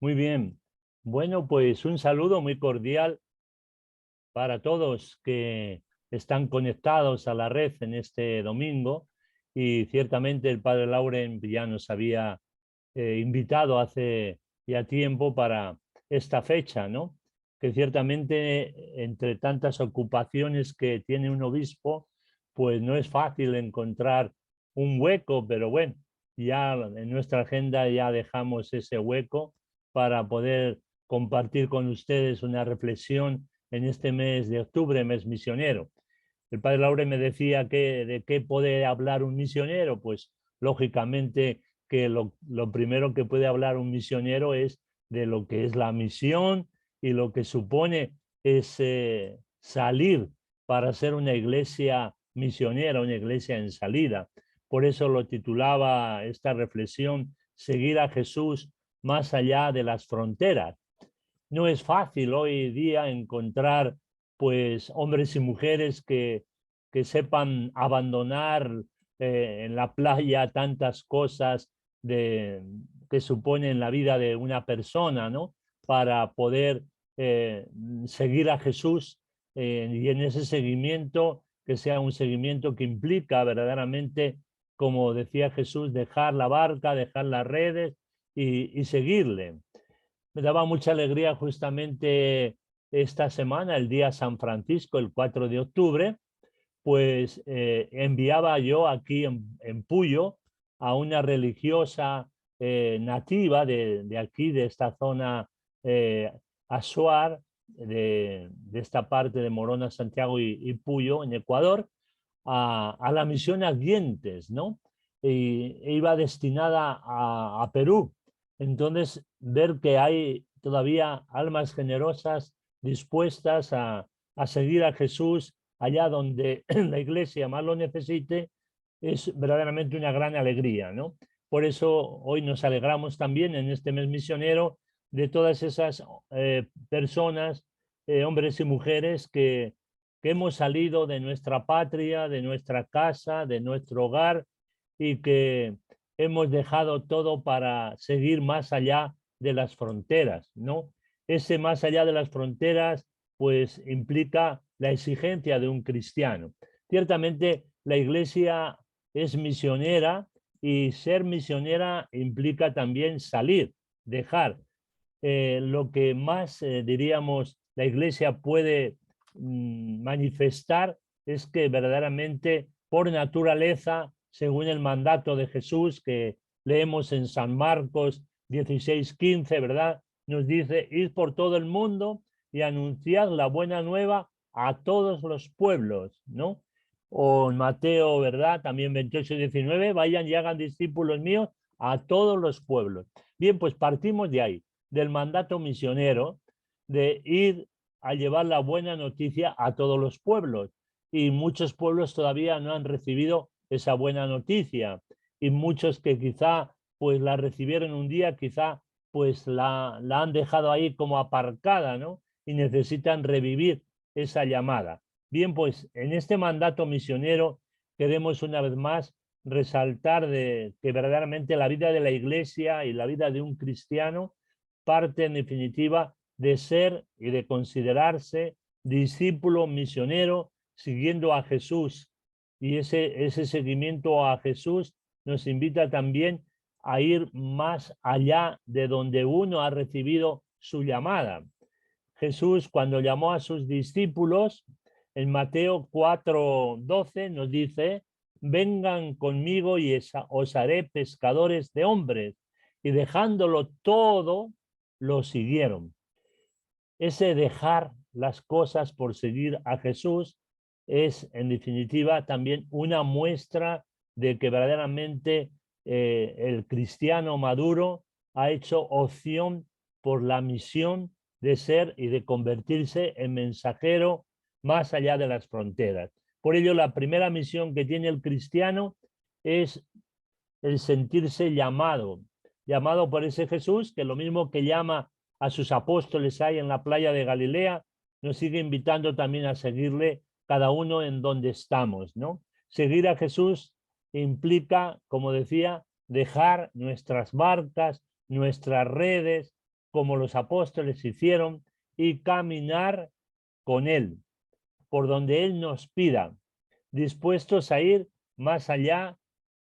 Muy bien. Bueno, pues un saludo muy cordial para todos que están conectados a la red en este domingo. Y ciertamente el padre Lauren ya nos había invitado hace ya tiempo para esta fecha, ¿no? Que ciertamente entre tantas ocupaciones que tiene un obispo, pues no es fácil encontrar un hueco, pero bueno, ya en nuestra agenda ya dejamos ese hueco para poder compartir con ustedes una reflexión en este mes de octubre, mes misionero. El padre Laure me decía que de qué puede hablar un misionero, pues lógicamente que lo primero que puede hablar un misionero es de lo que es la misión y lo que supone es salir para ser una iglesia misionera, una iglesia en salida. Por eso lo titulaba esta reflexión, Seguir a Jesús más allá de las fronteras. No es fácil hoy día encontrar pues hombres y mujeres que sepan abandonar en la playa tantas cosas que suponen la vida de una persona, ¿no? Para poder seguir a Jesús y en ese seguimiento que sea un seguimiento que implica verdaderamente, como decía Jesús, dejar la barca, dejar las redes y seguirle. Me daba mucha alegría justamente esta semana, el día San Francisco, el 4 de octubre, pues enviaba yo aquí en Puyo a una religiosa nativa de aquí, de esta zona Azuar, de esta parte de Morona, Santiago y Puyo, en Ecuador, a la misión Ardientes, ¿no? E iba destinada a Perú. Entonces, ver que hay todavía almas generosas dispuestas a seguir a Jesús allá donde la iglesia más lo necesite, es verdaderamente una gran alegría, ¿no? Por eso hoy nos alegramos también en este mes misionero de todas esas personas, hombres y mujeres que hemos salido de nuestra patria, de nuestra casa, de nuestro hogar y que hemos dejado todo para seguir más allá de las fronteras, ¿no? Ese más allá de las fronteras, pues implica la exigencia de un cristiano. Ciertamente la iglesia es misionera y ser misionera implica también salir, dejar. Lo que más, diríamos, la iglesia puede manifestar es que verdaderamente por naturaleza, según el mandato de Jesús que leemos en San Marcos 16:15, ¿verdad? Nos dice, id por todo el mundo y anunciad la buena nueva a todos los pueblos, ¿no? O en Mateo, ¿verdad? También 28:19, vayan y hagan discípulos míos a todos los pueblos. Bien, pues partimos de ahí, del mandato misionero, de ir a llevar la buena noticia a todos los pueblos. Y muchos pueblos todavía no han recibido esa buena noticia. Y muchos que quizá pues la recibieron un día, quizá pues la han dejado ahí como aparcada, ¿no? Y necesitan revivir esa llamada. Bien, pues en este mandato misionero queremos una vez más resaltar de que verdaderamente la vida de la iglesia y la vida de un cristiano parte en definitiva de ser y de considerarse discípulo misionero siguiendo a Jesús. Y ese seguimiento a Jesús nos invita también a ir más allá de donde uno ha recibido su llamada. Jesús, cuando llamó a sus discípulos, en Mateo 4:12 nos dice, vengan conmigo y os haré pescadores de hombres. Y dejándolo todo, lo siguieron. Ese dejar las cosas por seguir a Jesús es, en definitiva, también una muestra de que verdaderamente el cristiano maduro ha hecho opción por la misión de ser y de convertirse en mensajero más allá de las fronteras. Por ello, la primera misión que tiene el cristiano es el sentirse llamado, llamado por ese Jesús, que lo mismo que llama a sus apóstoles ahí en la playa de Galilea, nos sigue invitando también a seguirle cada uno en donde estamos, ¿no? Seguir a Jesús implica, como decía, dejar nuestras barcas, nuestras redes, como los apóstoles hicieron, y caminar con Él, por donde Él nos pida, dispuestos a ir más allá,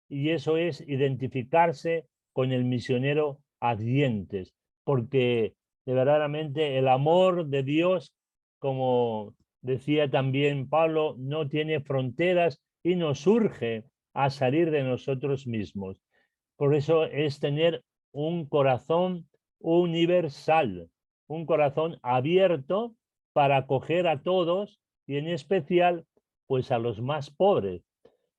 y eso es identificarse con el misionero ardientes, porque verdaderamente el amor de Dios, como decía también Pablo, no tiene fronteras y nos urge a salir de nosotros mismos. Por eso es tener un corazón universal, un corazón abierto para acoger a todos y en especial pues a los más pobres.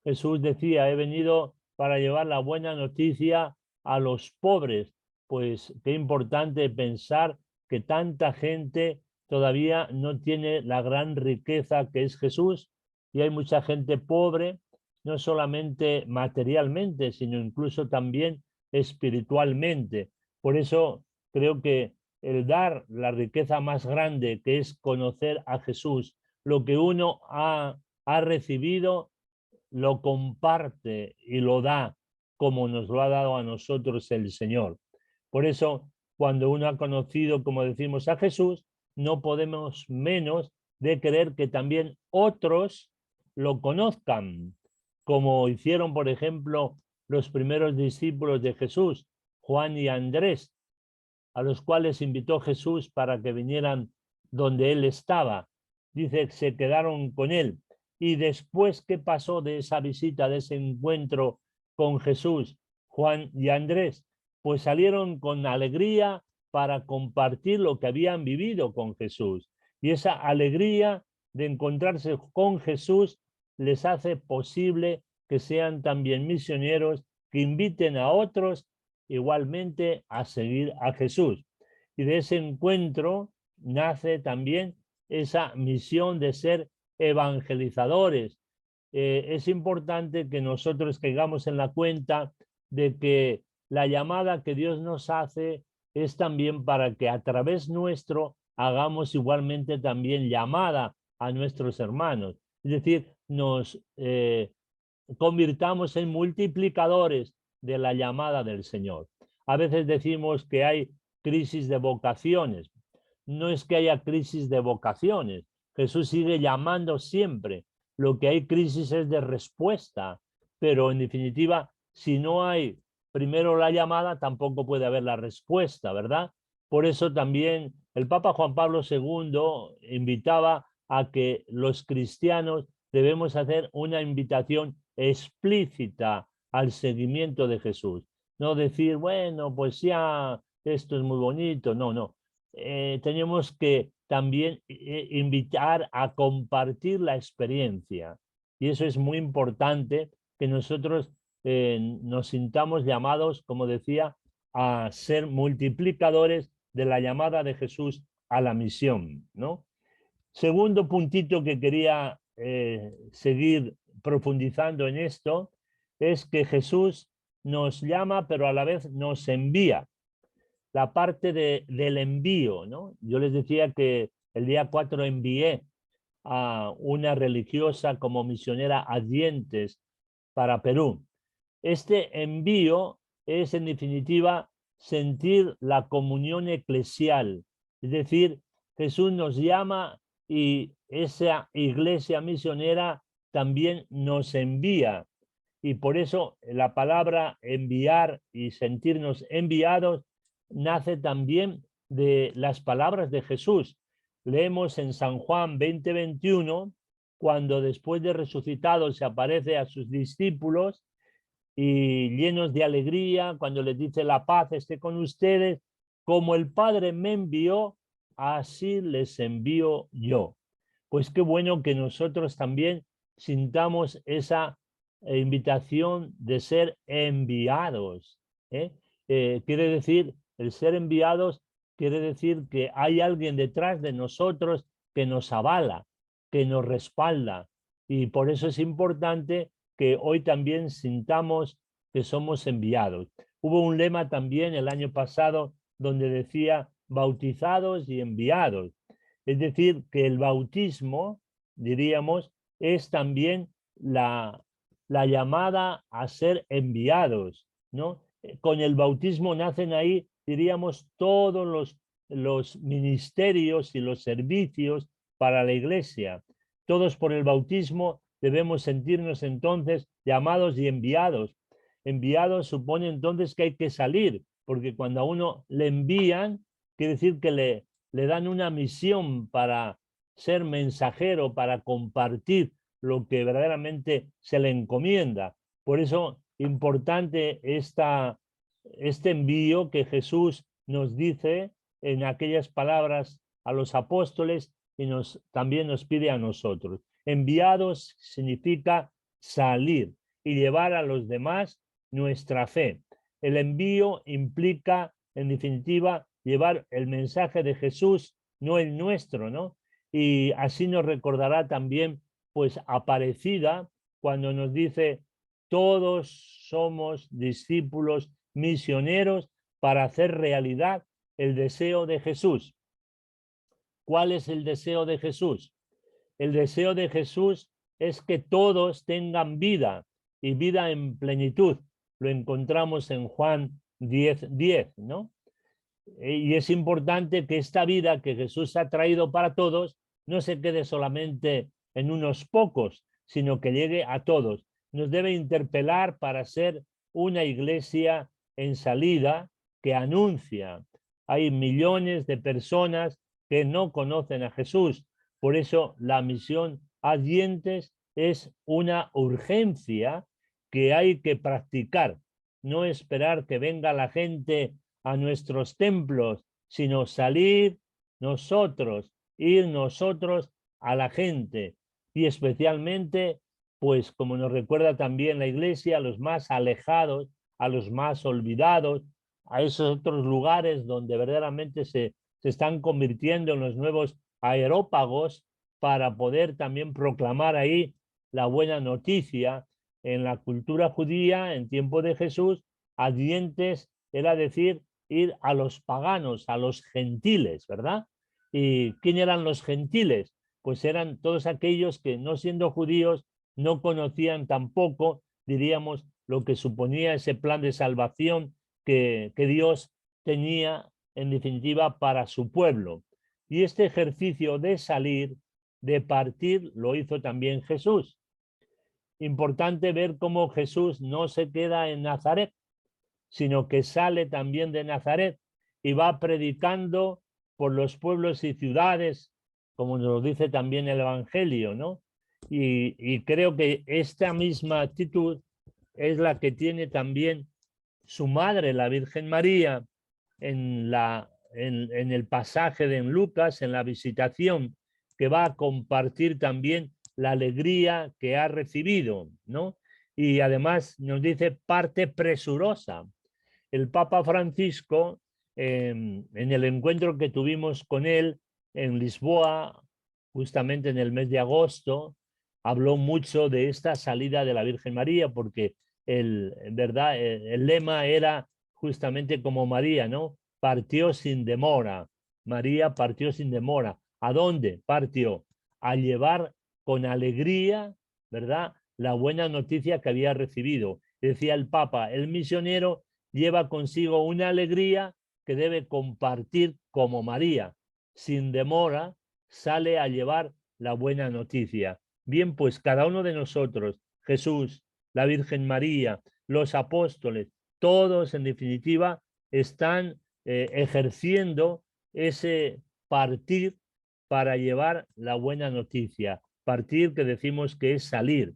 Jesús decía, he venido para llevar la buena noticia a los pobres. Pues qué importante pensar que tanta gente todavía no tiene la gran riqueza que es Jesús y hay mucha gente pobre, no solamente materialmente, sino incluso también espiritualmente. Por eso creo que el dar la riqueza más grande, que es conocer a Jesús, lo que uno ha recibido, lo comparte y lo da como nos lo ha dado a nosotros el Señor. Por eso, cuando uno ha conocido, como decimos, a Jesús, no podemos menos de querer que también otros lo conozcan, como hicieron, por ejemplo, los primeros discípulos de Jesús, Juan y Andrés, a los cuales invitó Jesús para que vinieran donde él estaba. Dice que se quedaron con él. Y después, ¿qué pasó de esa visita, de ese encuentro con Jesús, Juan y Andrés? Pues salieron con alegría para compartir lo que habían vivido con Jesús. Y esa alegría de encontrarse con Jesús les hace posible que sean también misioneros, que inviten a otros igualmente a seguir a Jesús. Y de ese encuentro nace también esa misión de ser evangelizadores. Es importante que nosotros caigamos en la cuenta de que la llamada que Dios nos hace es también para que a través nuestro hagamos igualmente también llamada a nuestros hermanos. Es decir, nos convirtamos en multiplicadores de la llamada del Señor. A veces decimos que hay crisis de vocaciones. No es que haya crisis de vocaciones. Jesús sigue llamando siempre. Lo que hay crisis es de respuesta. Pero en definitiva, si no hay primero la llamada, tampoco puede haber la respuesta, ¿verdad? Por eso también el Papa Juan Pablo II invitaba a que los cristianos debemos hacer una invitación explícita al seguimiento de Jesús. No decir, bueno, pues ya esto es muy bonito. No, no. Tenemos que también invitar a compartir la experiencia. Y eso es muy importante, que nosotros nos sintamos llamados, como decía, a ser multiplicadores de la llamada de Jesús a la misión, ¿no? Segundo puntito que quería seguir profundizando en esto es que Jesús nos llama, pero a la vez nos envía. La parte del envío, ¿no? Yo les decía que el día 4 envié a una religiosa como misionera a Dientes para Perú. Este envío es, en definitiva, sentir la comunión eclesial. Es decir, Jesús nos llama y esa iglesia misionera también nos envía. Y por eso la palabra enviar y sentirnos enviados nace también de las palabras de Jesús. Leemos en San Juan 20:21, cuando después de resucitado se aparece a sus discípulos y llenos de alegría, cuando les dice la paz esté con ustedes, como el Padre me envió, así les envío yo. Pues qué bueno que nosotros también sintamos esa invitación de ser enviados. ¿Eh? Quiere decir, el ser enviados quiere decir que hay alguien detrás de nosotros que nos avala, que nos respalda. Y por eso es importante que hoy también sintamos que somos enviados. Hubo un lema también el año pasado donde decía bautizados y enviados. Es decir, que el bautismo, diríamos, es también la llamada a ser enviados, ¿no? Con el bautismo nacen ahí, diríamos, todos los los ministerios y los servicios para la iglesia. Todos por el bautismo debemos sentirnos entonces llamados y enviados. Enviados supone entonces que hay que salir, porque cuando a uno le envían, quiere decir que le dan una misión para ser mensajero, para compartir lo que verdaderamente se le encomienda. Por eso, importante este envío que Jesús nos dice en aquellas palabras a los apóstoles y también nos pide a nosotros. Enviados significa salir y llevar a los demás nuestra fe. El envío implica, en definitiva, llevar el mensaje de Jesús, no el nuestro, ¿no? Y así nos recordará también, pues, Aparecida, cuando nos dice, todos somos discípulos misioneros para hacer realidad el deseo de Jesús. ¿Cuál es el deseo de Jesús? El deseo de Jesús es que todos tengan vida y vida en plenitud. Lo encontramos en Juan 10:10, ¿no? Y es importante que esta vida que Jesús ha traído para todos no se quede solamente en unos pocos, sino que llegue a todos. Nos debe interpelar para ser una iglesia en salida que anuncia. Hay millones de personas que no conocen a Jesús. Por eso la misión a dientes es una urgencia que hay que practicar. No esperar que venga la gente a nuestros templos, sino salir nosotros, ir nosotros a la gente y especialmente, pues como nos recuerda también la iglesia, a los más alejados, a los más olvidados, a esos otros lugares donde verdaderamente se están convirtiendo en los nuevos aerópagos para poder también proclamar ahí la buena noticia. En la cultura judía, en tiempo de Jesús, adyentes era decir ir a los paganos, a los gentiles, ¿verdad? ¿Y quién eran los gentiles? Pues eran todos aquellos que no siendo judíos no conocían tampoco, diríamos, lo que suponía ese plan de salvación que Dios tenía en definitiva para su pueblo. Y este ejercicio de salir, de partir, lo hizo también Jesús. Importante ver cómo Jesús no se queda en Nazaret, sino que sale también de Nazaret y va predicando por los pueblos y ciudades, como nos lo dice también el Evangelio, ¿no? Y creo que esta misma actitud es la que tiene también su madre, la Virgen María, en el pasaje de Lucas, en la visitación, que va a compartir también la alegría que ha recibido, ¿no? Y además nos dice parte presurosa. El Papa Francisco, en el encuentro que tuvimos con él en Lisboa, justamente en el mes de agosto, habló mucho de esta salida de la Virgen María, porque ¿verdad? El lema era justamente como María, ¿no? Partió sin demora. María partió sin demora. ¿A dónde partió? A llevar con alegría, ¿verdad? La buena noticia que había recibido. Decía el Papa, el misionero lleva consigo una alegría que debe compartir como María. Sin demora sale a llevar la buena noticia. Bien, pues cada uno de nosotros, Jesús, la Virgen María, los apóstoles, todos en definitiva están ejerciendo ese partir para llevar la buena noticia. Partir que decimos que es salir.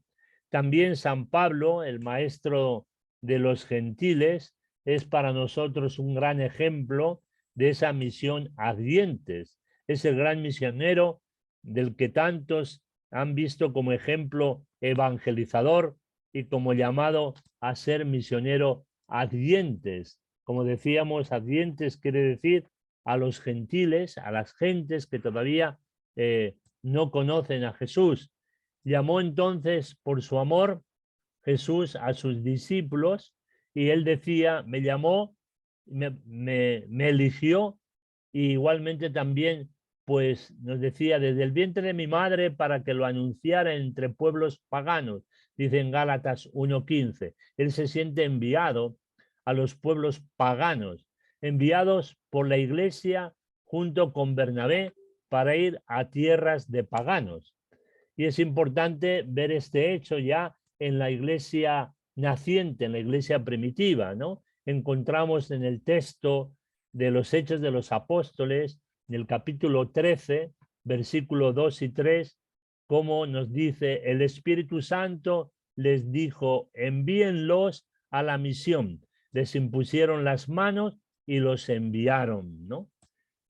También San Pablo, el maestro de los gentiles, es para nosotros un gran ejemplo de esa misión ardientes. Es el gran misionero del que tantos han visto como ejemplo evangelizador y como llamado a ser misionero ardientes. Como decíamos, ardientes quiere decir a los gentiles, a las gentes que todavía no conocen a Jesús. Llamó entonces por su amor Jesús a sus discípulos y él decía, me llamó, me eligió y igualmente también pues nos decía desde el vientre de mi madre para que lo anunciara entre pueblos paganos, dice en Gálatas 1:15. Él se siente enviado a los pueblos paganos, enviados por la iglesia junto con Bernabé para ir a tierras de paganos. Y es importante ver este hecho ya en la iglesia naciente, en la iglesia primitiva, ¿no? Encontramos en el texto de los Hechos de los Apóstoles, en el capítulo 13, versículos 2 y 3, como nos dice: el Espíritu Santo les dijo, envíenlos a la misión. Les impusieron las manos y los enviaron, ¿no?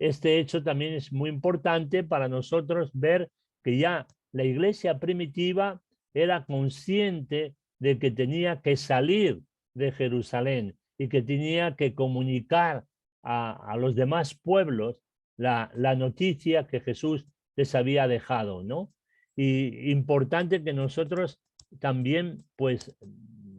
Este hecho también es muy importante para nosotros ver que ya la iglesia primitiva era consciente de que tenía que salir de Jerusalén y que tenía que comunicar a los demás pueblos la noticia que Jesús les había dejado, ¿no? Y importante que nosotros también, pues,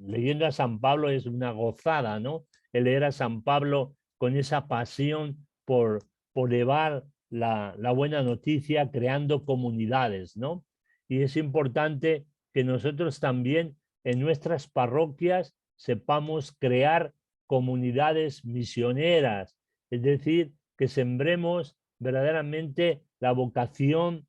leyendo a San Pablo es una gozada, ¿no? El leer a San Pablo con esa pasión por llevar la buena noticia creando comunidades, ¿no? Y es importante que nosotros también en nuestras parroquias sepamos crear comunidades misioneras, es decir, que sembremos verdaderamente la vocación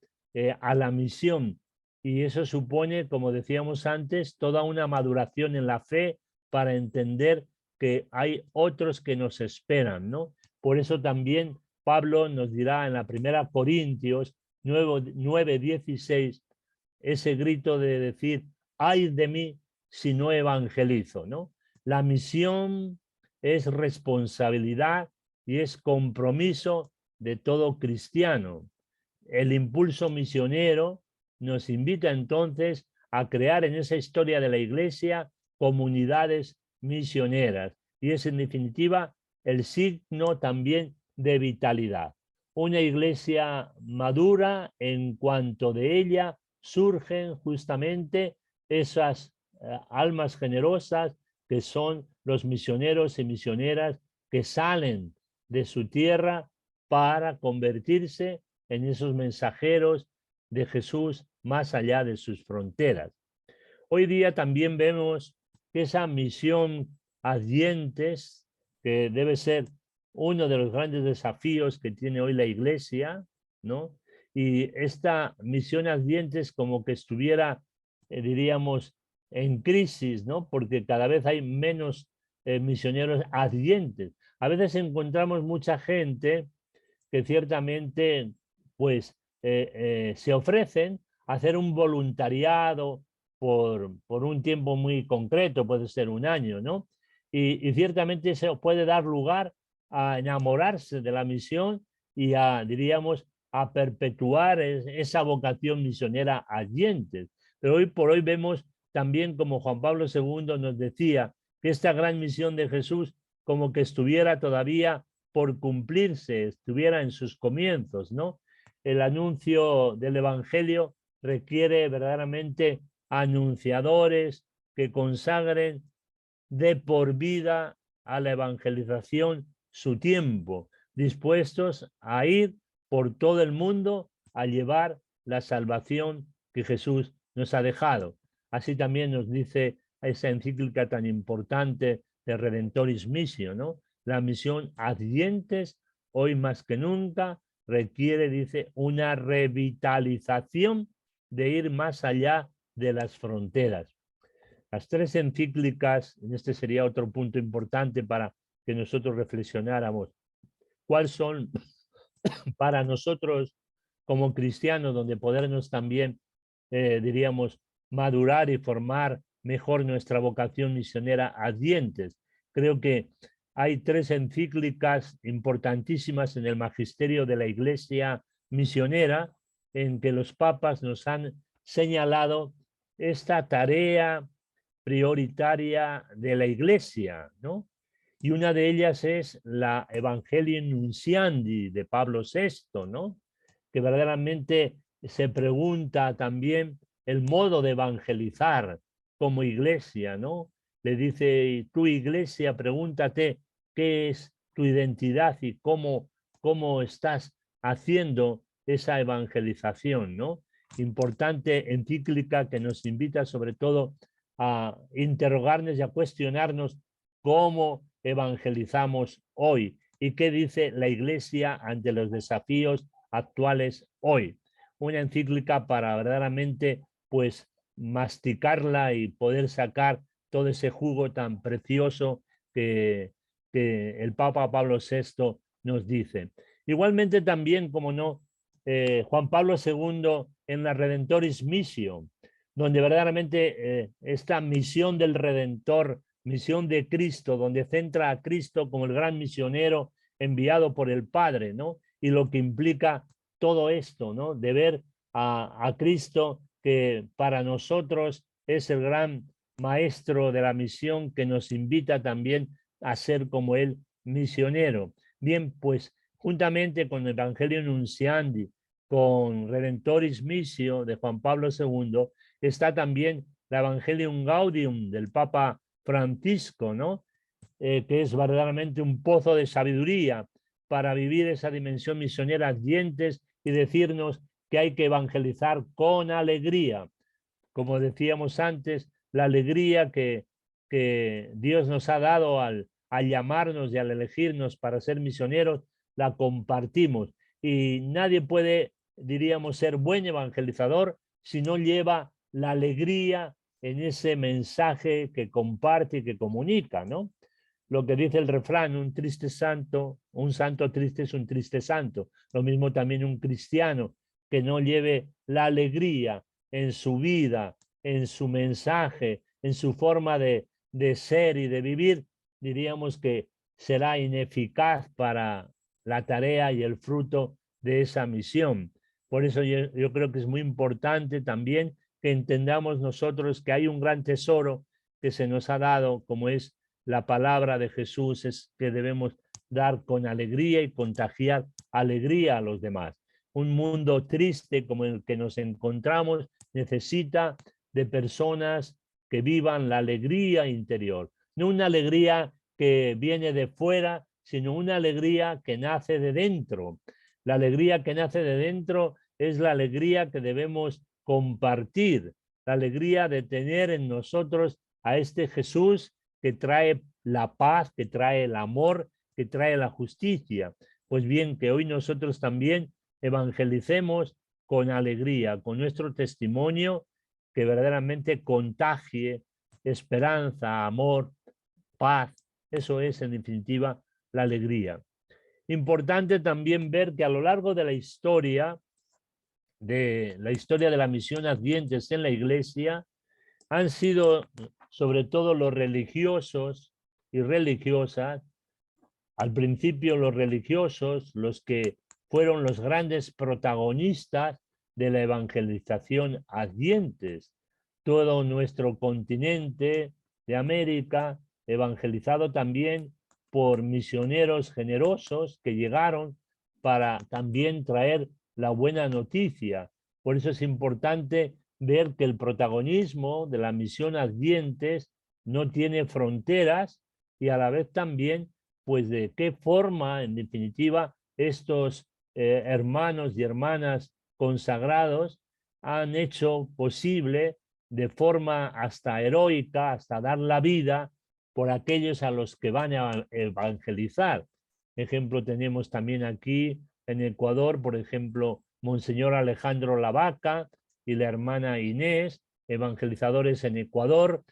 a la misión. Y eso supone, como decíamos antes, toda una maduración en la fe para entender que hay otros que nos esperan, ¿no? Por eso también Pablo nos dirá en la primera Corintios 9:16 ese grito de decir, ay de mí si no evangelizo, ¿no? La misión es responsabilidad y es compromiso de todo cristiano. El impulso misionero nos invita entonces a crear en esa historia de la iglesia comunidades misioneras y es en definitiva el signo también de vitalidad. Una iglesia madura en cuanto de ella surgen justamente esas almas generosas que son los misioneros y misioneras que salen de su tierra para convertirse en esos mensajeros de Jesús más allá de sus fronteras. Hoy día también vemos que esa misión ardientes, que debe ser uno de los grandes desafíos que tiene hoy la iglesia, ¿no? Y esta misión ardientes como que estuviera, diríamos, en crisis, ¿no? Porque cada vez hay menos misioneros ardientes. A veces encontramos mucha gente que ciertamente, pues, se ofrecen a hacer un voluntariado por un tiempo muy concreto, puede ser un año, ¿no? Y ciertamente eso puede dar lugar a enamorarse de la misión y a, diríamos, a perpetuar esa vocación misionera ardiente. Pero hoy por hoy vemos también, como Juan Pablo II nos decía, que esta gran misión de Jesús como que estuviera todavía por cumplirse, estuviera en sus comienzos, ¿no? El anuncio del Evangelio requiere verdaderamente anunciadores que consagren de por vida a la evangelización su tiempo, dispuestos a ir por todo el mundo a llevar la salvación que Jesús nos ha dejado. Así también nos dice esa encíclica tan importante de Redentoris Missio, ¿no? La misión ardientes, hoy más que nunca, requiere, dice, una revitalización de ir más allá de las fronteras. Las tres encíclicas, en este sería otro punto importante para que nosotros reflexionáramos, cuáles son para nosotros como cristianos, donde podernos también, diríamos, madurar y formar mejor nuestra vocación misionera ardientes. Creo que hay tres encíclicas importantísimas en el magisterio de la Iglesia misionera en que los papas nos han señalado esta tarea prioritaria de la Iglesia, ¿no? Y una de ellas es la Evangelii Nunciandi de Pablo VI, ¿no? Que verdaderamente se pregunta también el modo de evangelizar como iglesia, ¿no? Le dice, tu iglesia, pregúntate qué es tu identidad y cómo estás haciendo esa evangelización, ¿no? Importante encíclica que nos invita sobre todo a interrogarnos y a cuestionarnos cómo evangelizamos hoy y qué dice la Iglesia ante los desafíos actuales hoy. Una encíclica para verdaderamente pues masticarla y poder sacar todo ese jugo tan precioso que el Papa Pablo VI nos dice. Igualmente también, como no, Juan Pablo II en la Redentoris Missio, donde verdaderamente esta misión del Redentor, misión de Cristo, donde centra a Cristo como el gran misionero enviado por el Padre, ¿no? Y lo que implica todo esto, ¿no? De ver a Cristo que para nosotros es el gran maestro de la misión que nos invita también a ser como él misionero. Bien, pues juntamente con el Evangelio Nunciandi, con Redentoris Missio de Juan Pablo II, está también el Evangelium Gaudium del Papa Francisco, ¿no? Que es verdaderamente un pozo de sabiduría para vivir esa dimensión misionera ardientes y decirnos que hay que evangelizar con alegría. Como decíamos antes, la alegría que Dios nos ha dado al llamarnos y al elegirnos para ser misioneros, la compartimos. Y nadie puede, diríamos, ser buen evangelizador si no lleva la alegría en ese mensaje que comparte y que comunica, ¿no? Lo que dice el refrán, un triste santo, un santo triste es un triste santo. Lo mismo también un cristiano que no lleve la alegría en su vida, en su mensaje, en su forma de ser y de vivir, diríamos que será ineficaz para la tarea y el fruto de esa misión. Por eso yo creo que es muy importante también que entendamos nosotros que hay un gran tesoro que se nos ha dado, como es la palabra de Jesús, es que debemos dar con alegría y contagiar alegría a los demás. Un mundo triste como el que nos encontramos necesita de personas que vivan la alegría interior, no una alegría que viene de fuera, sino una alegría que nace de dentro. La alegría que nace de dentro es la alegría que debemos compartir, la alegría de tener en nosotros a este Jesús que trae la paz, que trae el amor, que trae la justicia. Pues bien, que hoy nosotros también evangelicemos con alegría, con nuestro testimonio que verdaderamente contagie esperanza, amor, paz. Eso es, en definitiva, la alegría. Importante también ver que a lo largo de la historia de la misión Advientes en la Iglesia, han sido sobre todo los religiosos y religiosas, al principio los religiosos, los que fueron los grandes protagonistas de la evangelización advientes. Todo nuestro continente de América, evangelizado también por misioneros generosos que llegaron para también traer la buena noticia. Por eso es importante ver que el protagonismo de la misión advientes no tiene fronteras y a la vez también pues de qué forma, en definitiva, estos hermanos y hermanas consagrados han hecho posible de forma hasta heroica, hasta dar la vida por aquellos a los que van a evangelizar. Ejemplo, tenemos también aquí en Ecuador, por ejemplo, Monseñor Alejandro Lavaca y la hermana Inés, evangelizadores en Ecuador,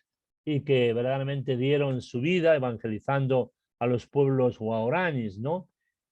y que verdaderamente dieron su vida evangelizando a los pueblos guaraníes, ¿no?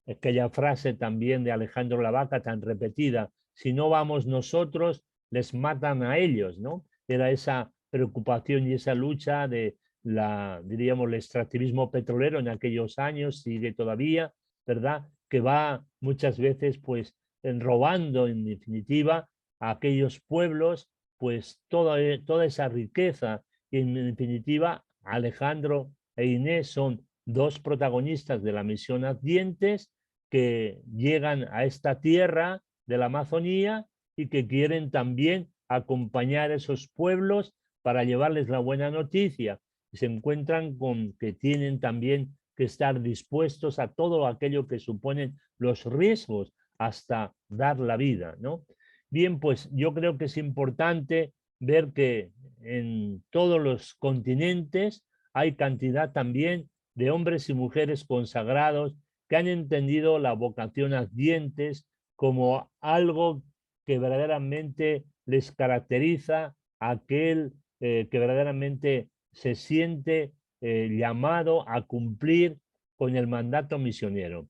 Aquella frase también de Alejandro Lavaca tan repetida, si no vamos nosotros, les matan a ellos, ¿no? Era esa preocupación y esa lucha de diríamos, el extractivismo petrolero en aquellos años, sigue todavía, ¿verdad? Que va muchas veces, pues, robando, en definitiva, a aquellos pueblos, pues, toda esa riqueza. Y, en definitiva, Alejandro e Inés son dos protagonistas de la misión Advientes que llegan a esta tierra de la Amazonía y que quieren también acompañar a esos pueblos para llevarles la buena noticia. Y se encuentran con que tienen también que estar dispuestos a todo aquello que suponen los riesgos hasta dar la vida, ¿no? Bien, pues yo creo que es importante ver que en todos los continentes hay cantidad también de hombres y mujeres consagrados que han entendido la vocación Advientes como algo que verdaderamente les caracteriza, aquel que verdaderamente se siente llamado a cumplir con el mandato misionero.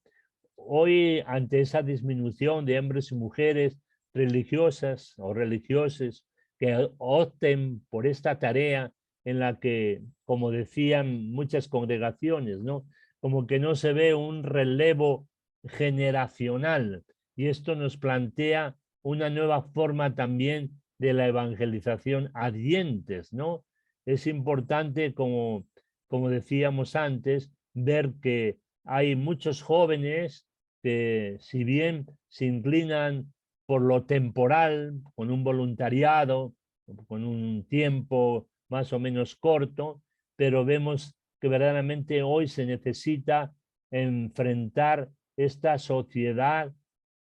Hoy, ante esa disminución de hombres y mujeres religiosas o religiosos que opten por esta tarea en la que, como decían muchas congregaciones, ¿no? Como que no se ve un relevo generacional, y esto nos plantea una nueva forma también de la evangelización a dientes, ¿no? Es importante, como decíamos antes, ver que hay muchos jóvenes que, si bien se inclinan por lo temporal, con un voluntariado, con un tiempo más o menos corto, pero vemos que verdaderamente hoy se necesita enfrentar esta sociedad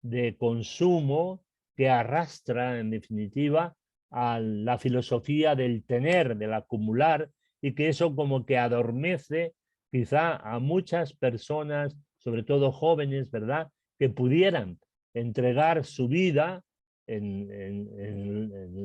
de consumo que arrastra, en definitiva, a la filosofía del tener, del acumular, y que eso como que adormece quizá a muchas personas, sobre todo jóvenes, ¿verdad?, que pudieran entregar su vida en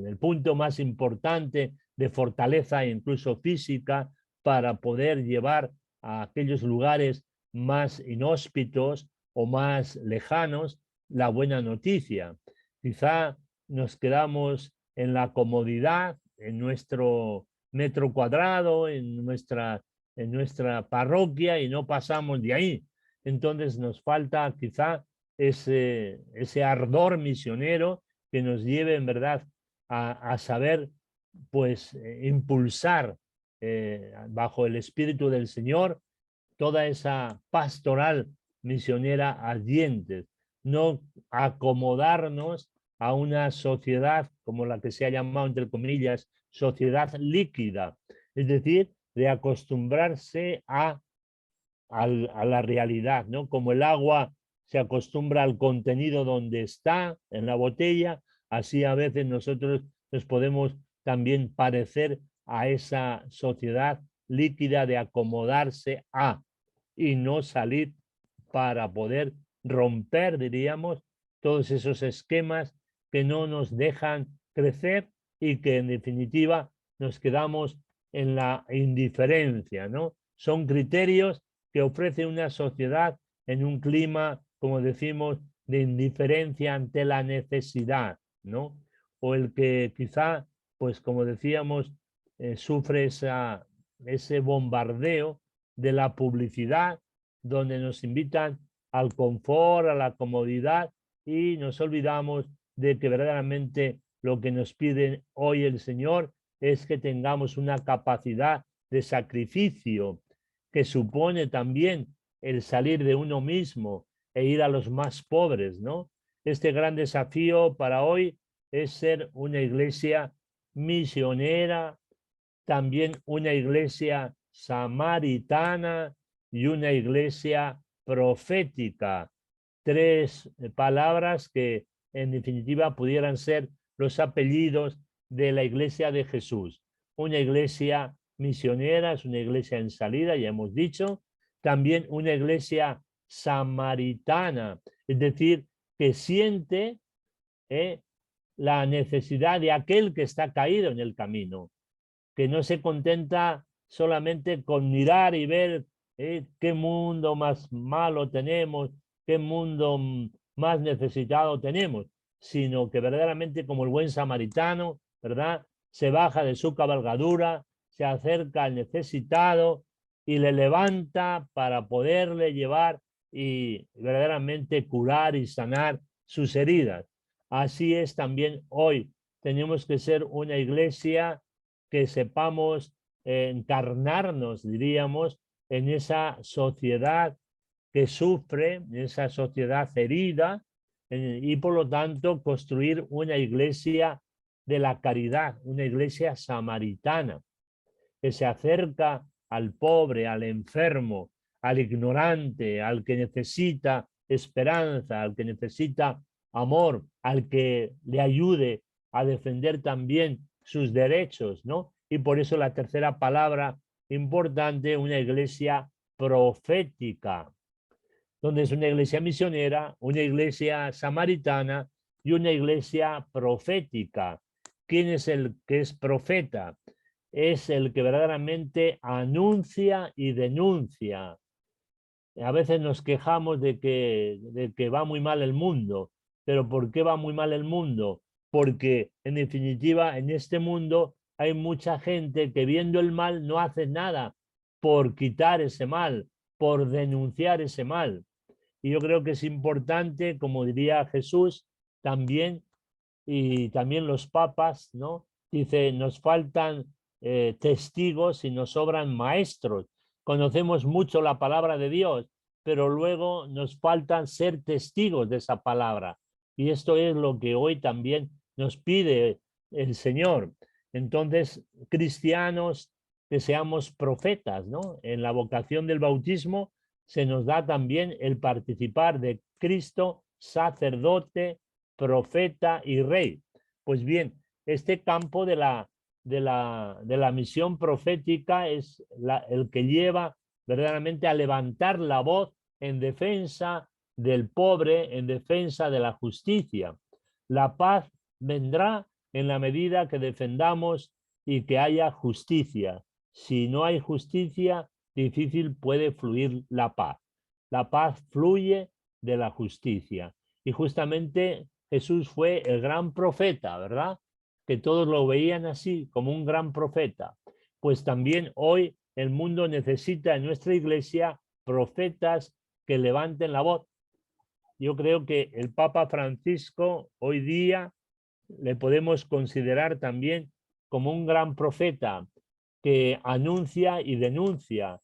el punto más importante de fortaleza, incluso física, para poder llevar a aquellos lugares más inhóspitos o más lejanos la buena noticia. Quizá nos quedamos en la comodidad, en nuestro metro cuadrado, en nuestra parroquia, y no pasamos de ahí. Entonces nos falta quizá ese ardor misionero que nos lleve en verdad a saber pues impulsar bajo el Espíritu del Señor toda esa pastoral misionera a dientes, no acomodarnos a una sociedad como la que se ha llamado, entre comillas, sociedad líquida, es decir, de acostumbrarse a la realidad, ¿no? Como el agua se acostumbra al contenido donde está, en la botella, así a veces nosotros nos podemos también parecer a esa sociedad líquida de acomodarse a y no salir para poder romper, diríamos, todos esos esquemas que no nos dejan crecer y que en definitiva nos quedamos en la indiferencia, ¿no? Son criterios que ofrece una sociedad en un clima, como decimos, de indiferencia ante la necesidad, ¿no? O el que quizá, pues como decíamos, sufre ese bombardeo de la publicidad, donde nos invitan al confort, a la comodidad, y nos olvidamos de que verdaderamente lo que nos pide hoy el Señor es que tengamos una capacidad de sacrificio, que supone también el salir de uno mismo e ir a los más pobres, ¿no? Este gran desafío para hoy es ser una iglesia misionera, también una iglesia samaritana y una iglesia profética. Tres palabras que en definitiva pudieran ser los apellidos de la iglesia de Jesús. Una iglesia misionera, es una iglesia en salida, ya hemos dicho. También una iglesia samaritana, es decir, que siente la necesidad de aquel que está caído en el camino, que no se contenta solamente con mirar y ver qué mundo más malo tenemos, qué mundo más necesitado tenemos, sino que verdaderamente, como el buen samaritano, ¿verdad?, se baja de su cabalgadura, se acerca al necesitado y le levanta para poderle llevar y verdaderamente curar y sanar sus heridas. Así es también hoy. Tenemos que ser una iglesia que sepamos encarnarnos, diríamos, en esa sociedad que sufre, en esa sociedad herida, y por lo tanto construir una iglesia de la caridad, una iglesia samaritana, que se acerca al pobre, al enfermo, al ignorante, al que necesita esperanza, al que necesita amor, al que le ayude a defender también sus derechos, ¿no? Y por eso la tercera palabra importante, una iglesia profética. donde es una iglesia misionera, una iglesia samaritana y una iglesia profética. ¿Quién es el que es profeta? Es el que verdaderamente anuncia y denuncia. A veces nos quejamos de que va muy mal el mundo, pero ¿por qué va muy mal el mundo? Porque en definitiva en este mundo hay mucha gente que viendo el mal no hace nada por quitar ese mal, por denunciar ese mal. Y yo creo que es importante, como diría Jesús, también, y también los papas, ¿no? Dice, nos faltan testigos y nos sobran maestros. Conocemos mucho la palabra de Dios, pero luego nos faltan ser testigos de esa palabra. Y esto es lo que hoy también nos pide el Señor. Entonces, cristianos, que seamos profetas, ¿no? En la vocación del bautismo se nos da también el participar de Cristo, sacerdote, profeta y rey. Pues bien, este campo de la misión profética es el que lleva verdaderamente a levantar la voz en defensa del pobre, en defensa de la justicia. La paz vendrá en la medida que defendamos y que haya justicia. Si no hay justicia, difícil puede fluir la paz. La paz fluye de la justicia. Y justamente Jesús fue el gran profeta, ¿verdad? Que todos lo veían así, como un gran profeta. Pues también hoy el mundo necesita en nuestra iglesia profetas que levanten la voz. Yo creo que el Papa Francisco hoy día le podemos considerar también como un gran profeta que anuncia y denuncia,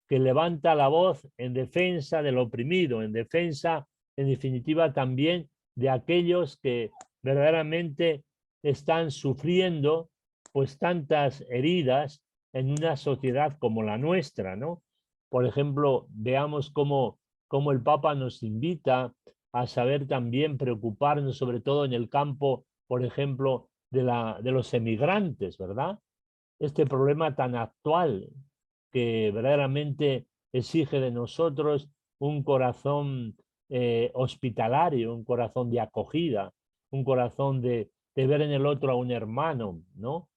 que levanta la voz en defensa del oprimido, en defensa, en definitiva, también de aquellos que verdaderamente están sufriendo pues tantas heridas en una sociedad como la nuestra, ¿no? Por ejemplo, veamos cómo el Papa nos invita a saber también preocuparnos, sobre todo en el campo, por ejemplo, de los emigrantes, ¿verdad? Este problema tan actual que verdaderamente exige de nosotros un corazón hospitalario, un corazón de acogida, un corazón de ver en el otro a un hermano, ¿no?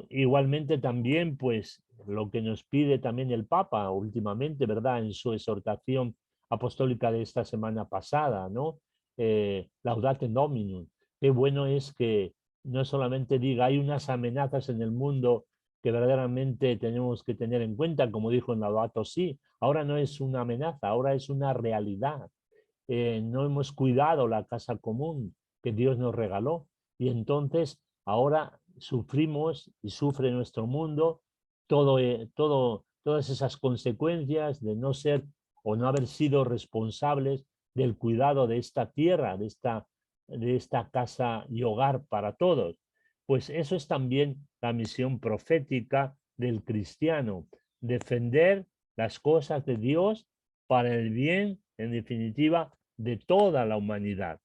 Igualmente también, pues, lo que nos pide también el Papa últimamente, ¿verdad? En su exhortación apostólica de esta semana pasada, ¿no? Laudate Dominum. Qué bueno es que no solamente diga, hay unas amenazas en el mundo que verdaderamente tenemos que tener en cuenta, como dijo en Laudato Si, ahora no es una amenaza, ahora es una realidad. No hemos cuidado la casa común que Dios nos regaló y entonces ahora sufrimos y sufre nuestro mundo todas esas consecuencias de no ser o no haber sido responsables del cuidado de esta tierra, de esta casa y hogar para todos. Pues eso es también la misión profética del cristiano, defender las cosas de Dios para el bien, en definitiva, de toda la humanidad.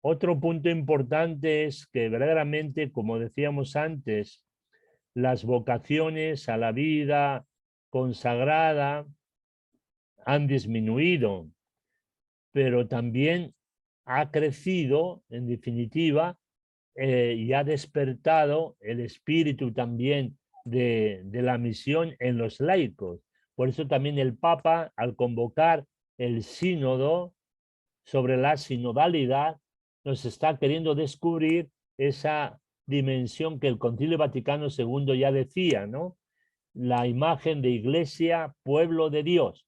Otro punto importante es que verdaderamente, como decíamos antes, las vocaciones a la vida consagrada han disminuido, pero también ha crecido, en definitiva, y ha despertado el espíritu también de la misión en los laicos. Por eso también el Papa, al convocar el sínodo sobre la sinodalidad, nos está queriendo descubrir esa dimensión que el Concilio Vaticano II ya decía, ¿no? La imagen de iglesia, pueblo de Dios.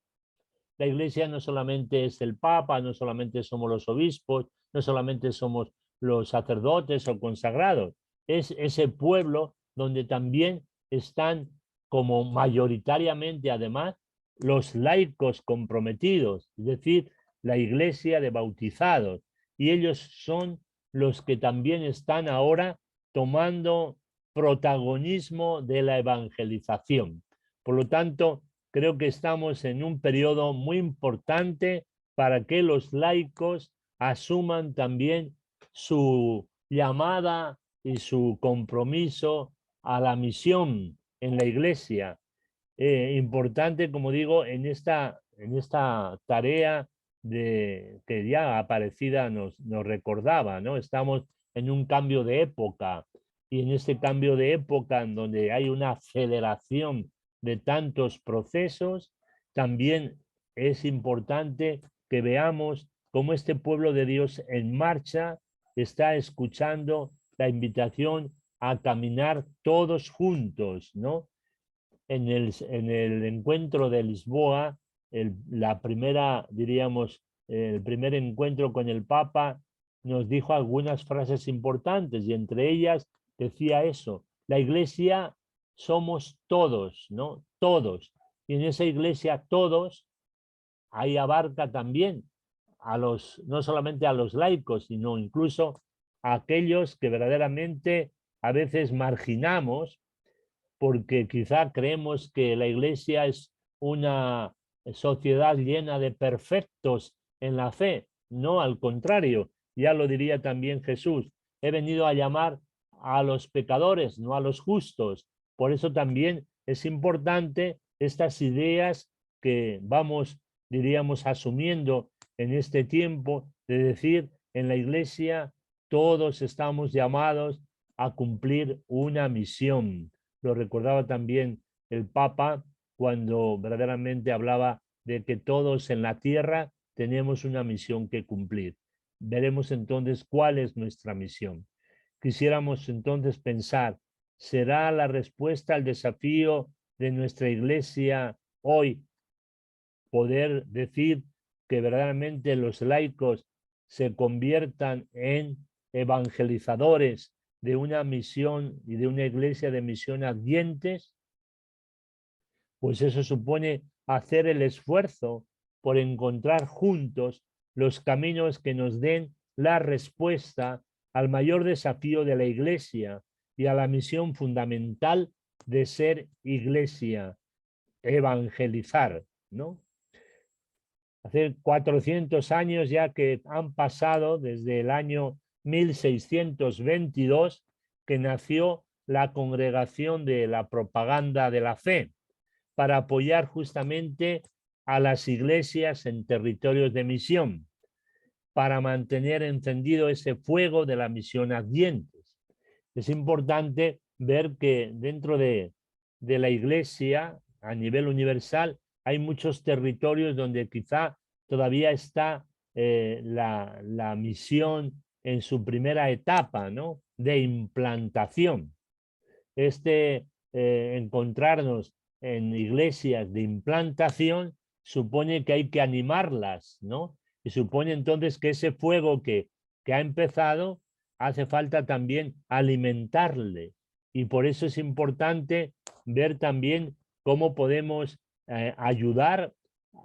La iglesia no solamente es el Papa, no solamente somos los obispos, no solamente somos los sacerdotes o consagrados, es ese pueblo donde también están como mayoritariamente además los laicos comprometidos, es decir, la iglesia de bautizados, y ellos son los que también están ahora tomando protagonismo de la evangelización. Por lo tanto, creo que estamos en un periodo muy importante para que los laicos asuman también su llamada y su compromiso a la misión en la iglesia. importante, como digo, en esta tarea que ya Aparecida nos recordaba, ¿no? Estamos en un cambio de época, y en este cambio de época en donde hay una aceleración de tantos procesos, también es importante que veamos cómo este pueblo de Dios en marcha está escuchando la invitación a caminar todos juntos, ¿no? En el encuentro de Lisboa, la primera, diríamos, el primer encuentro con el Papa nos dijo algunas frases importantes, y entre ellas decía eso: la Iglesia somos todos, ¿no? Todos. Y en esa Iglesia todos, ahí abarca también a los, no solamente a los laicos, sino incluso a aquellos que verdaderamente a veces marginamos, porque quizá creemos que la Iglesia es una sociedad llena de perfectos en la fe. No, al contrario, ya lo diría también Jesús: he venido a llamar a los pecadores, no a los justos. Por eso también es importante estas ideas que vamos, diríamos, asumiendo en este tiempo, de decir, en la Iglesia todos estamos llamados a cumplir una misión. Lo recordaba también el Papa cuando verdaderamente hablaba de que todos en la tierra tenemos una misión que cumplir. Veremos entonces cuál es nuestra misión. Quisiéramos entonces pensar, ¿será la respuesta al desafío de nuestra Iglesia hoy poder decir que verdaderamente los laicos se conviertan en evangelizadores de una misión y de una iglesia de misión ardientes? Pues eso supone hacer el esfuerzo por encontrar juntos los caminos que nos den la respuesta al mayor desafío de la Iglesia y a la misión fundamental de ser Iglesia: evangelizar, ¿no? Hace 400 años ya que han pasado desde el año 1622, que nació la Congregación de la Propaganda de la Fe, para apoyar justamente a las iglesias en territorios de misión, para mantener encendido ese fuego de la misión ardientes. Es importante ver que dentro de la iglesia a nivel universal hay muchos territorios donde quizá todavía está la misión en su primera etapa, ¿no?, de implantación. Encontrarnos en iglesias de implantación supone que hay que animarlas, ¿no? Y supone entonces que ese fuego que ha empezado hace falta también alimentarle. Y por eso es importante ver también cómo podemos ayudar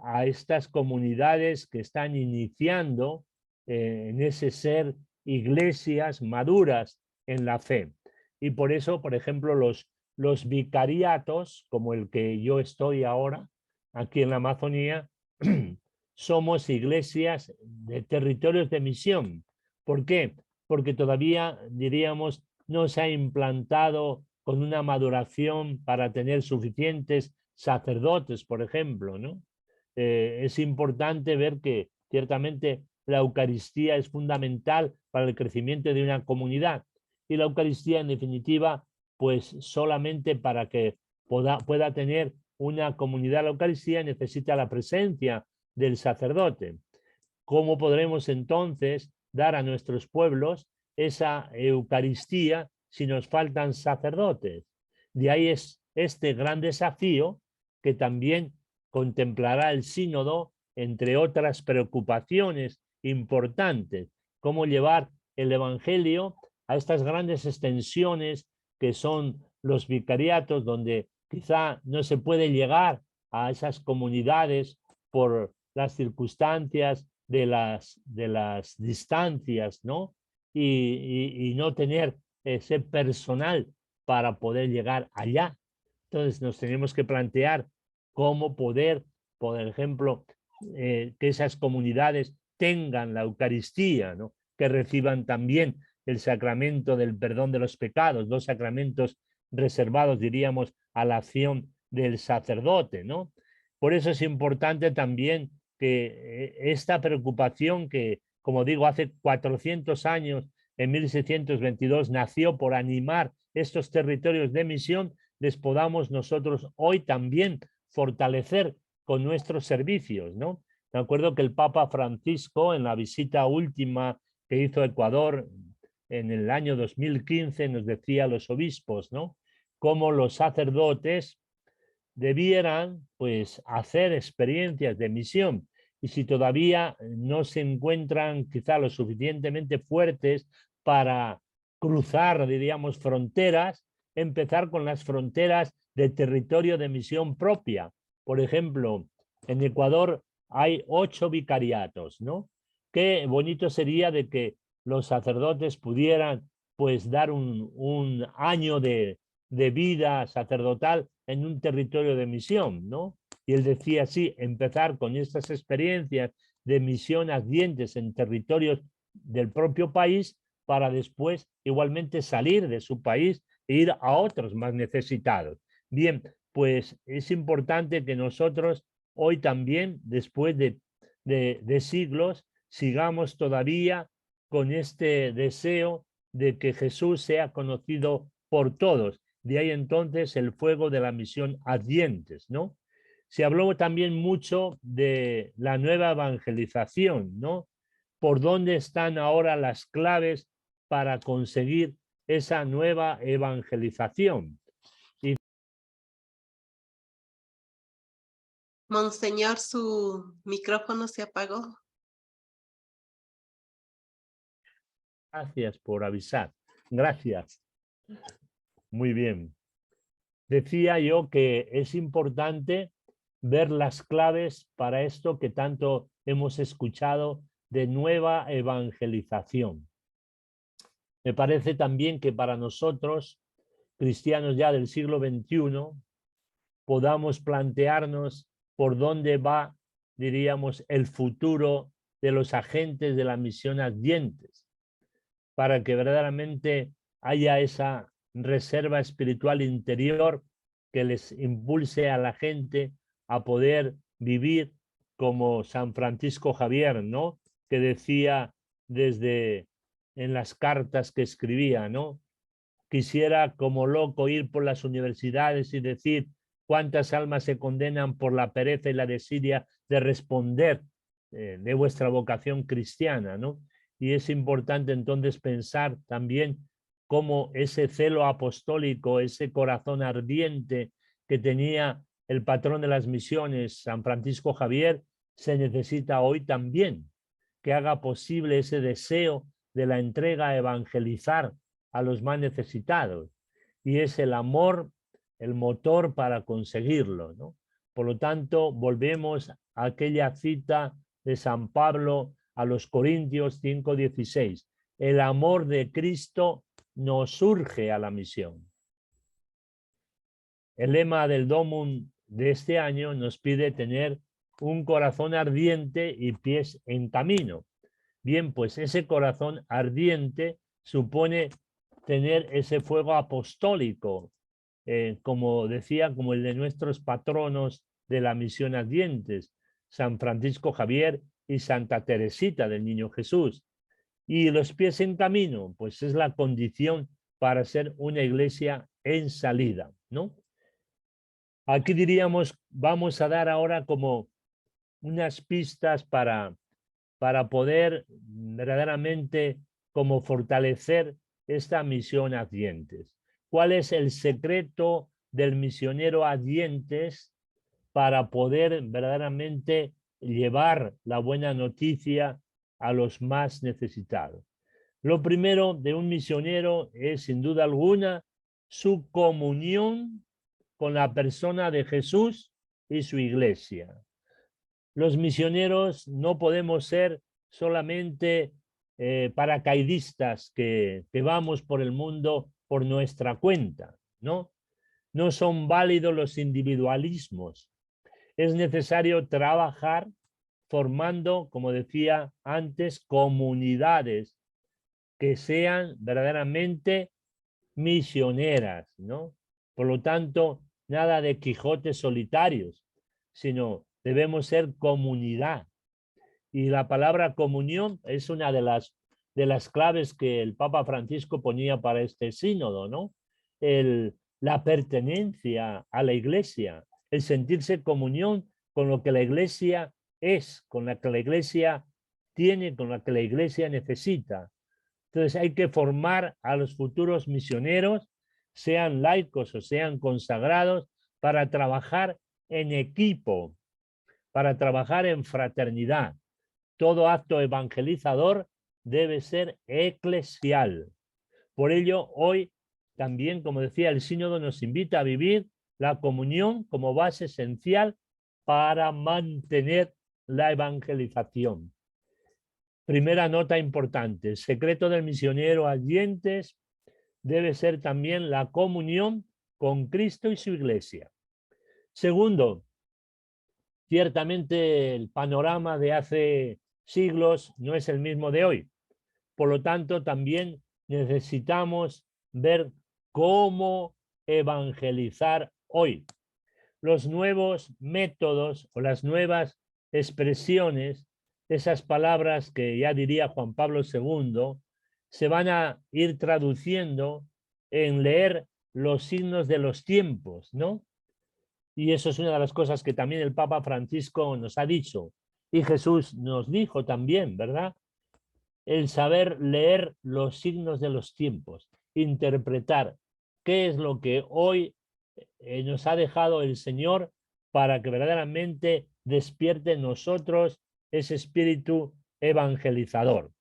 a estas comunidades que están iniciando en ese ser iglesias maduras en la fe. Y por eso, por ejemplo, los vicariatos, como el que yo estoy ahora, aquí en la Amazonía, somos iglesias de territorios de misión. ¿Por qué? Porque todavía, diríamos, no se ha implantado con una maduración para tener suficientes sacerdotes, por ejemplo, ¿no? Es importante ver que ciertamente la Eucaristía es fundamental para el crecimiento de una comunidad, y la Eucaristía, en definitiva, pues solamente para que pueda tener una comunidad la Eucaristía necesita la presencia del sacerdote. ¿Cómo podremos entonces dar a nuestros pueblos esa Eucaristía si nos faltan sacerdotes? De ahí es este gran desafío que también contemplará el sínodo, entre otras preocupaciones importantes: cómo llevar el Evangelio a estas grandes extensiones que son los vicariatos, donde quizá no se puede llegar a esas comunidades por las circunstancias de las distancias, ¿no? Y no tener ese personal para poder llegar allá. Entonces nos tenemos que plantear cómo poder, por ejemplo, que esas comunidades tengan la Eucaristía, ¿no?, que reciban también el sacramento del perdón de los pecados, dos sacramentos reservados, diríamos, a la acción del sacerdote, ¿no? Por eso es importante también que esta preocupación que, como digo, hace 400 años, en 1622, nació por animar estos territorios de misión, les podamos nosotros hoy también fortalecer con nuestros servicios, ¿no? Me acuerdo que el Papa Francisco, en la visita última que hizo a Ecuador en el año 2015, nos decía a los obispos, ¿no? Cómo los sacerdotes debieran, pues, hacer experiencias de misión. Y si todavía no se encuentran quizá lo suficientemente fuertes para cruzar, diríamos, fronteras, empezar con las fronteras de territorio de misión propia. Por ejemplo, en Ecuador hay 8 vicariatos, ¿no? Qué bonito sería de que los sacerdotes pudieran, pues, dar un año de vida sacerdotal en un territorio de misión, ¿no? Y él decía así, empezar con estas experiencias de misión ardientes en territorios del propio país para después igualmente salir de su país e ir a otros más necesitados. Bien, pues es importante que nosotros hoy también, después de siglos, sigamos todavía con este deseo de que Jesús sea conocido por todos. De ahí entonces el fuego de la misión ardientes, ¿no? Se habló también mucho de la nueva evangelización, ¿no? ¿Por dónde están ahora las claves para conseguir esa nueva evangelización? Y Monseñor, su micrófono se apagó. gracias por avisar. Gracias. Muy bien. Decía yo que es importante ver las claves para esto que tanto hemos escuchado de nueva evangelización. Me parece también que para nosotros, cristianos ya del siglo XXI, podamos plantearnos por dónde va, diríamos, el futuro de los agentes de la misión ardientes, para que verdaderamente haya esa reserva espiritual interior que les impulse a la gente a poder vivir como San Francisco Javier, ¿no? Que decía desde en las cartas que escribía, ¿no? Quisiera como loco ir por las universidades y decir cuántas almas se condenan por la pereza y la desidia de responder de vuestra vocación cristiana, ¿no? Y es importante entonces pensar también cómo ese celo apostólico, ese corazón ardiente que tenía el patrón de las misiones, San Francisco Javier, se necesita hoy también, que haga posible ese deseo de la entrega a evangelizar a los más necesitados. Y es el amor el motor para conseguirlo, ¿no? Por lo tanto, volvemos a aquella cita de San Pablo a los Corintios 5:16. El amor de Cristo nos urge a la misión. El lema del Domum de este año nos pide tener un corazón ardiente y pies en camino. Bien, pues ese corazón ardiente supone tener ese fuego apostólico, como decía, como el de nuestros patronos de la misión ardientes, San Francisco Javier y Santa Teresita del Niño Jesús. Y los pies en camino, pues es la condición para ser una iglesia en salida, ¿no? Aquí diríamos, vamos a dar ahora como unas pistas para poder verdaderamente como fortalecer esta misión ardientes. ¿Cuál es el secreto del misionero ardientes para poder verdaderamente llevar la buena noticia a los más necesitados? Lo primero de un misionero es, sin duda alguna, su comunión con la persona de Jesús y su iglesia. Los misioneros no podemos ser solamente paracaidistas que vamos por el mundo por nuestra cuenta, ¿no? No son válidos los individualismos. Es necesario trabajar formando, como decía antes, comunidades que sean verdaderamente misioneras, ¿no? Por lo tanto, nada de Quijotes solitarios, sino debemos ser comunidad. Y la palabra comunión es una de las claves que el Papa Francisco ponía para este sínodo, ¿no? La pertenencia a la Iglesia, el sentirse comunión con lo que la Iglesia es, con la que la Iglesia tiene, con la que la Iglesia necesita. Entonces hay que formar a los futuros misioneros, sean laicos o sean consagrados, para trabajar en equipo, para trabajar en fraternidad. Todo acto evangelizador debe ser eclesial. Por ello, hoy también, como decía, el sínodo nos invita a vivir la comunión como base esencial para mantener la evangelización. Primera nota importante, el secreto del misionero a oyentes debe ser también la comunión con Cristo y su Iglesia. Segundo, ciertamente el panorama de hace siglos no es el mismo de hoy. Por lo tanto, también necesitamos ver cómo evangelizar hoy. Los nuevos métodos o las nuevas expresiones, esas palabras que ya diría Juan Pablo II, se van a ir traduciendo en leer los signos de los tiempos, ¿no? Y eso es una de las cosas que también el Papa Francisco nos ha dicho. Y Jesús nos dijo también, ¿verdad? El saber leer los signos de los tiempos, interpretar qué es lo que hoy nos ha dejado el Señor para que verdaderamente despierte en nosotros ese espíritu evangelizador.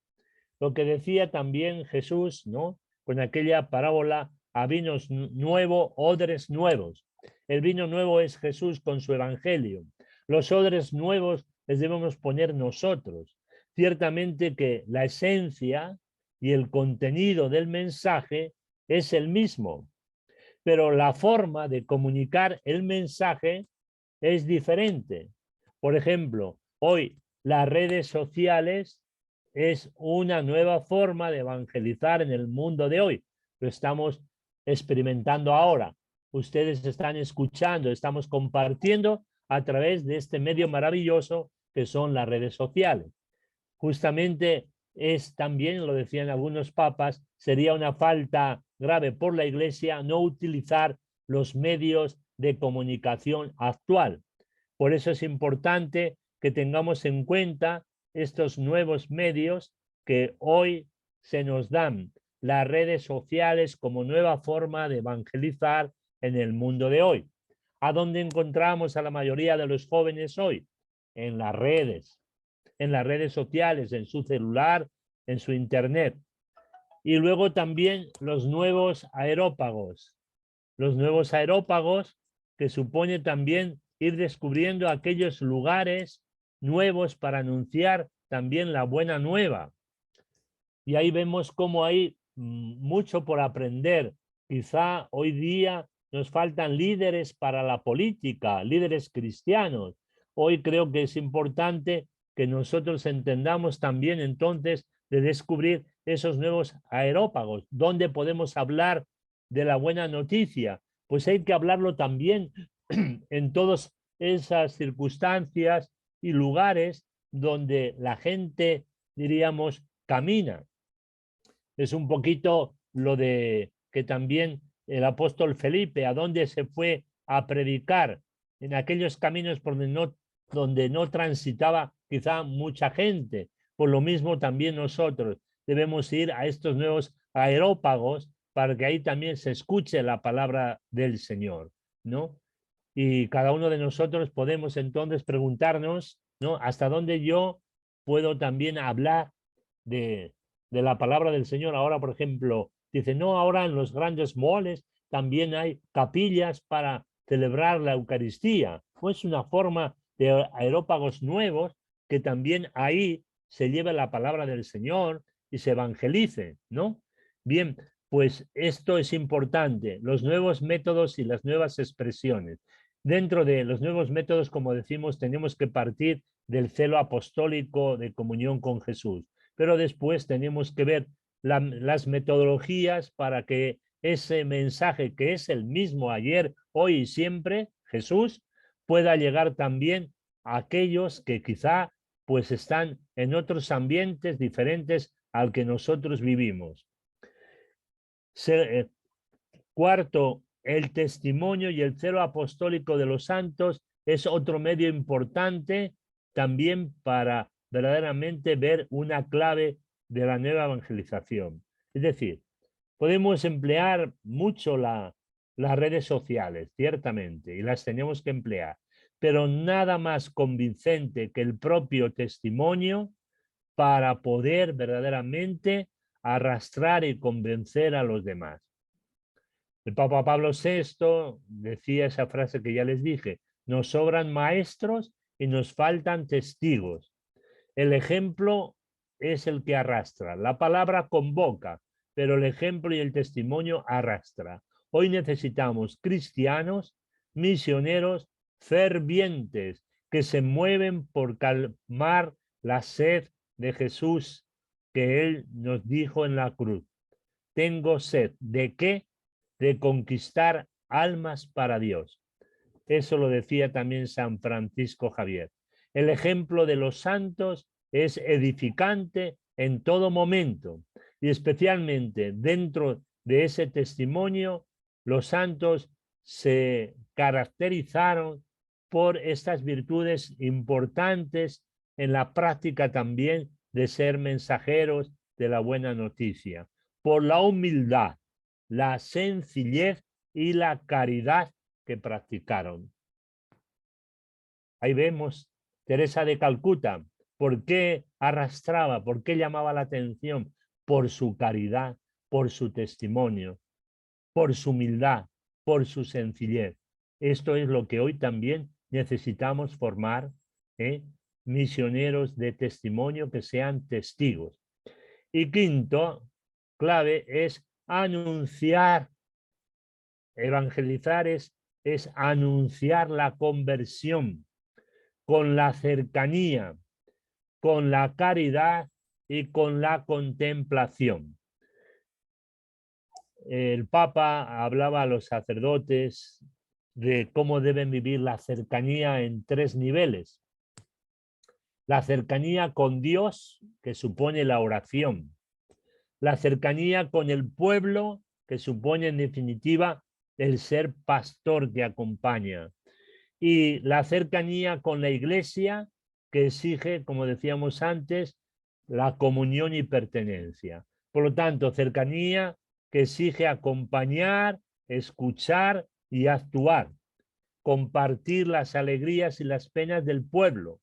Lo que decía también Jesús, ¿no? Con aquella parábola a vinos nuevos, odres nuevos. El vino nuevo es Jesús con su evangelio. Los odres nuevos les debemos poner nosotros. Ciertamente que la esencia y el contenido del mensaje es el mismo, pero la forma de comunicar el mensaje es diferente. Por ejemplo, hoy las redes sociales es una nueva forma de evangelizar en el mundo de hoy. Lo estamos experimentando ahora. Ustedes están escuchando, estamos compartiendo a través de este medio maravilloso que son las redes sociales. Justamente es también, lo decían algunos papas, sería una falta grave por la Iglesia no utilizar los medios de comunicación actual. Por eso es importante que tengamos en cuenta estos nuevos medios que hoy se nos dan, las redes sociales como nueva forma de evangelizar en el mundo de hoy. ¿A dónde encontramos a la mayoría de los jóvenes hoy? En las redes sociales, en su celular, en su internet. Y luego también los nuevos aerópagos que supone también ir descubriendo aquellos lugares nuevos para anunciar también la buena nueva. Y ahí vemos cómo hay mucho por aprender. Quizá hoy día nos faltan líderes para la política, líderes cristianos. Hoy creo que es importante que nosotros entendamos también entonces de descubrir esos nuevos aerópagos, donde podemos hablar de la buena noticia. Pues hay que hablarlo también en todas esas circunstancias y lugares donde la gente, diríamos, camina. Es un poquito lo de que también el apóstol Felipe, ¿a dónde se fue a predicar? En aquellos caminos por donde no transitaba quizá mucha gente. Por lo mismo también nosotros debemos ir a estos nuevos aerópagos para que ahí también se escuche la palabra del Señor, ¿no? Y cada uno de nosotros podemos entonces preguntarnos, ¿no? ¿Hasta dónde yo puedo también hablar de la palabra del Señor? Ahora, por ejemplo, dice, no, ahora en los grandes moles también hay capillas para celebrar la Eucaristía. Pues una forma de aerópagos nuevos que también ahí se lleve la palabra del Señor y se evangelice, ¿no? Bien, pues esto es importante, los nuevos métodos y las nuevas expresiones. Dentro de los nuevos métodos, como decimos, tenemos que partir del celo apostólico de comunión con Jesús, pero después tenemos que ver las metodologías para que ese mensaje que es el mismo ayer, hoy y siempre, Jesús, pueda llegar también a aquellos que quizá pues están en otros ambientes diferentes al que nosotros vivimos. Cuarto, el testimonio y el celo apostólico de los santos es otro medio importante también para verdaderamente ver una clave de la nueva evangelización. Es decir, podemos emplear mucho las redes sociales, ciertamente, y las tenemos que emplear, pero nada más convincente que el propio testimonio para poder verdaderamente arrastrar y convencer a los demás. El Papa Pablo VI decía esa frase que ya les dije: nos sobran maestros y nos faltan testigos. El ejemplo es el que arrastra. La palabra convoca, pero el ejemplo y el testimonio arrastra. Hoy necesitamos cristianos, misioneros fervientes, que se mueven por calmar la sed de Jesús que Él nos dijo en la cruz. Tengo sed. ¿De qué? De conquistar almas para Dios. Eso lo decía también San Francisco Javier. El ejemplo de los santos es edificante en todo momento y especialmente dentro de ese testimonio, los santos se caracterizaron por estas virtudes importantes en la práctica también de ser mensajeros de la buena noticia, por la humildad, la sencillez y la caridad que practicaron. Ahí vemos Teresa de Calcuta. ¿Por qué arrastraba? ¿Por qué llamaba la atención? Por su caridad, por su testimonio, por su humildad, por su sencillez. Esto es lo que hoy también necesitamos formar, misioneros de testimonio que sean testigos. Y quinto, clave, es anunciar. Evangelizar es anunciar la conversión con la cercanía, con la caridad y con la contemplación. El Papa hablaba a los sacerdotes de cómo deben vivir la cercanía en 3 niveles. La cercanía con Dios, que supone la oración. La cercanía con el pueblo, que supone en definitiva el ser pastor que acompaña. Y la cercanía con la Iglesia, que exige, como decíamos antes, la comunión y pertenencia. Por lo tanto, cercanía que exige acompañar, escuchar y actuar, compartir las alegrías y las penas del pueblo.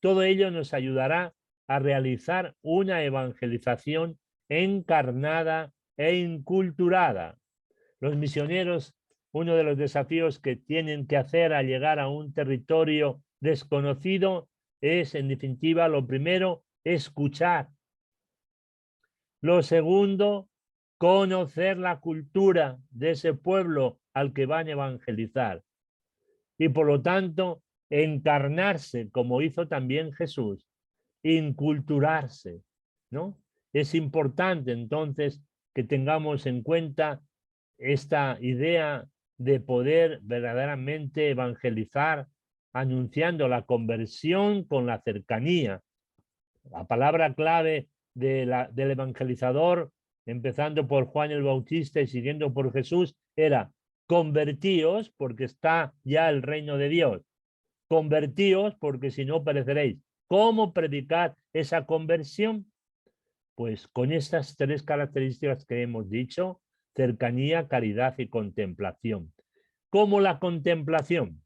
Todo ello nos ayudará a realizar una evangelización encarnada e inculturada. Los misioneros, uno de los desafíos que tienen que hacer al llegar a un territorio desconocido es, en definitiva, lo primero, escuchar. Lo segundo, conocer la cultura de ese pueblo al que van a evangelizar. Y por lo tanto, encarnarse, como hizo también Jesús, inculturarse, ¿no? Es importante entonces que tengamos en cuenta esta idea de poder verdaderamente evangelizar, anunciando la conversión con la cercanía. La palabra clave del evangelizador, empezando por Juan el Bautista y siguiendo por Jesús, era: convertíos porque está ya el reino de Dios. Convertíos porque si no pereceréis. ¿Cómo predicar esa conversión? Pues con estas 3 características que hemos dicho: cercanía, caridad y contemplación. ¿Cómo la contemplación?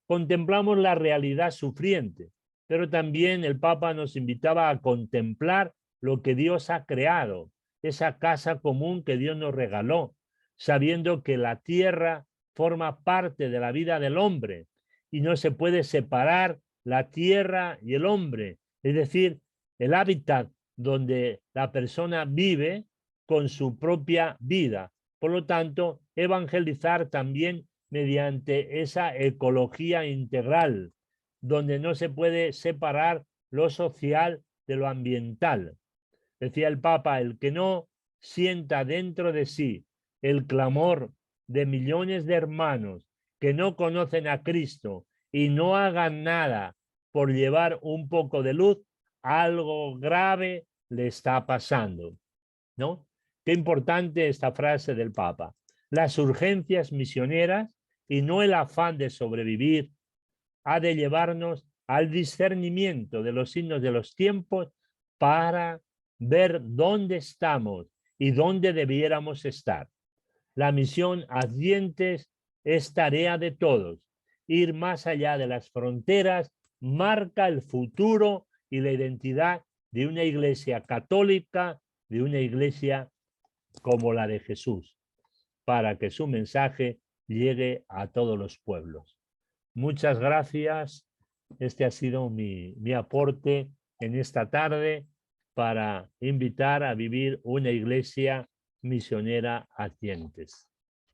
Contemplamos la realidad sufriente, pero también el Papa nos invitaba a contemplar lo que Dios ha creado, esa casa común que Dios nos regaló, sabiendo que la tierra forma parte de la vida del hombre y no se puede separar la tierra y el hombre, es decir, el hábitat donde la persona vive con su propia vida. Por lo tanto, evangelizar también mediante esa ecología integral, donde no se puede separar lo social de lo ambiental. Decía el Papa: el que no sienta dentro de sí el clamor de millones de hermanos que no conocen a Cristo y no hagan nada por llevar un poco de luz, algo grave le está pasando, ¿no? Qué importante esta frase del Papa. Las urgencias misioneras y no el afán de sobrevivir ha de llevarnos al discernimiento de los signos de los tiempos para ver dónde estamos y dónde debiéramos estar. La misión Advientes es tarea de todos. Ir más allá de las fronteras marca el futuro y la identidad de una iglesia católica, de una iglesia como la de Jesús, para que su mensaje llegue a todos los pueblos. Muchas gracias. Este ha sido mi aporte en esta tarde para invitar a vivir una iglesia misionera a Advientes.